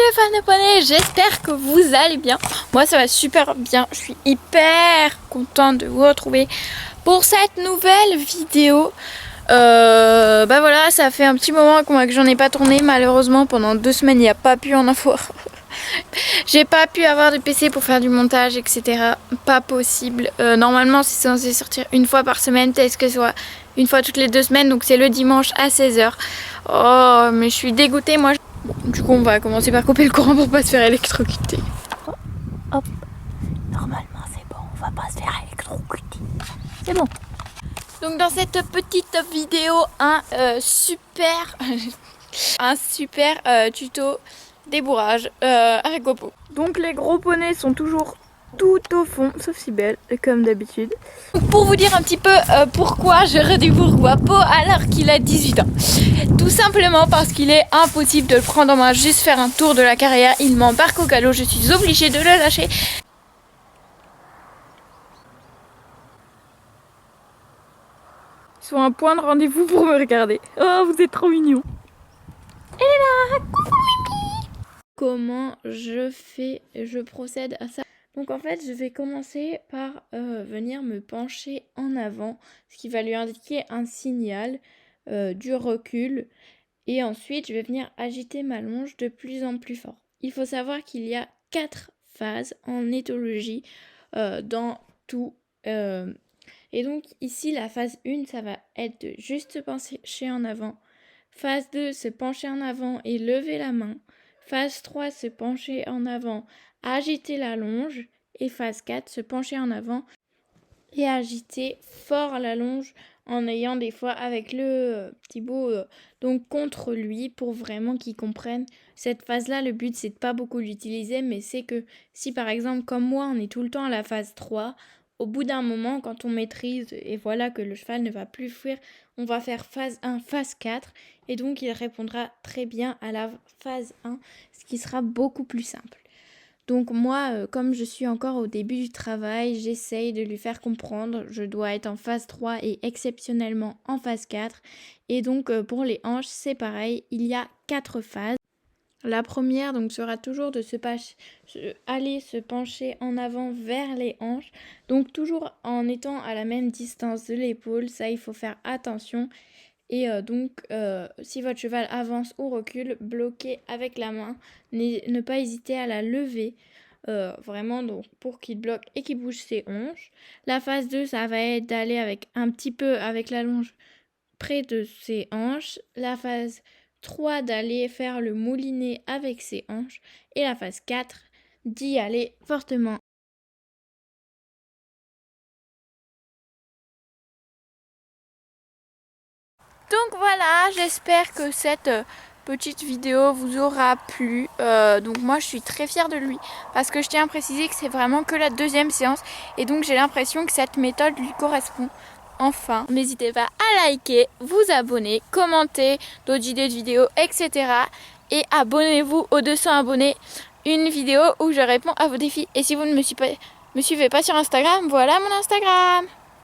les fans de poney, j'espère que vous allez bien. Moi ça va super bien, je suis hyper contente de vous retrouver pour cette nouvelle vidéo. Bah voilà, ça fait un petit moment que j'en ai pas tourné, malheureusement pendant 2 semaines il n'y a pas pu en avoir. J'ai pas pu avoir de PC pour faire du montage, etc. Pas possible. Normalement c'est censé sortir une fois par semaine, peut-être que ce soit une fois toutes les 2 semaines, donc c'est le dimanche à 16 h. Oh mais je suis dégoûtée moi. Bon, du coup on va commencer par couper le courant pour pas se faire électrocuter. Hop, normalement c'est bon, on va pas se faire électrocuter. C'est bon. Donc dans cette petite vidéo, un super tuto débourrage avec GoPro. Donc les gros poneys sont toujours tout au fond, sauf Cybèle, comme d'habitude. Pour vous dire un petit peu pourquoi je redécouvre Guapo alors qu'il a 18 ans. Tout simplement parce qu'il est impossible de le prendre en main, juste faire un tour de la carrière. Il m'embarque au galop, je suis obligée de le lâcher. Sur un point de rendez-vous pour me regarder. Oh, vous êtes trop mignons. Elle est là, coucou Mipi. Comment je procède à ça? Donc en fait, je vais commencer par venir me pencher en avant, ce qui va lui indiquer un signal du recul. Et ensuite, je vais venir agiter ma longe de plus en plus fort. Il faut savoir qu'il y a 4 phases en éthologie dans tout. Et donc ici, la phase 1, ça va être de juste se pencher en avant. Phase 2, se pencher en avant et lever la main. Phase 3, se pencher en avant, agiter la longe. Et phase 4, se pencher en avant et agiter fort la longe en ayant des fois avec le petit bout donc contre lui pour vraiment qu'il comprenne cette phase-là. Le but, c'est de pas beaucoup l'utiliser, mais c'est que si par exemple, comme moi, on est tout le temps à la phase 3, au bout d'un moment, quand on maîtrise et voilà que le cheval ne va plus fuir, on va faire phase 1, phase 4 et donc il répondra très bien à la phase 1, ce qui sera beaucoup plus simple. Donc moi, comme je suis encore au début du travail, j'essaye de lui faire comprendre. Je dois être en phase 3 et exceptionnellement en phase 4. Et donc pour les hanches, c'est pareil, il y a 4 phases. La première donc sera toujours de aller se pencher en avant vers les hanches. Donc toujours en étant à la même distance de l'épaule, ça il faut faire attention. Et si votre cheval avance ou recule, bloquez avec la main. Ne pas hésiter à la lever. Vraiment donc pour qu'il bloque et qu'il bouge ses hanches. La phase 2, ça va être d'aller avec un petit peu avec la longe près de ses hanches. La phase 3, d'aller faire le moulinet avec ses hanches. Et la phase 4, d'y aller fortement. Donc voilà, j'espère que cette petite vidéo vous aura plu. Donc moi je suis très fière de lui parce que je tiens à préciser que c'est vraiment que la 2e séance et donc j'ai l'impression que cette méthode lui correspond. Enfin, n'hésitez pas à liker, vous abonner, commenter d'autres idées de vidéos, etc. Et abonnez-vous aux 200 abonnés, une vidéo où je réponds à vos défis. Et si vous ne me suivez pas sur Instagram, voilà mon Instagram.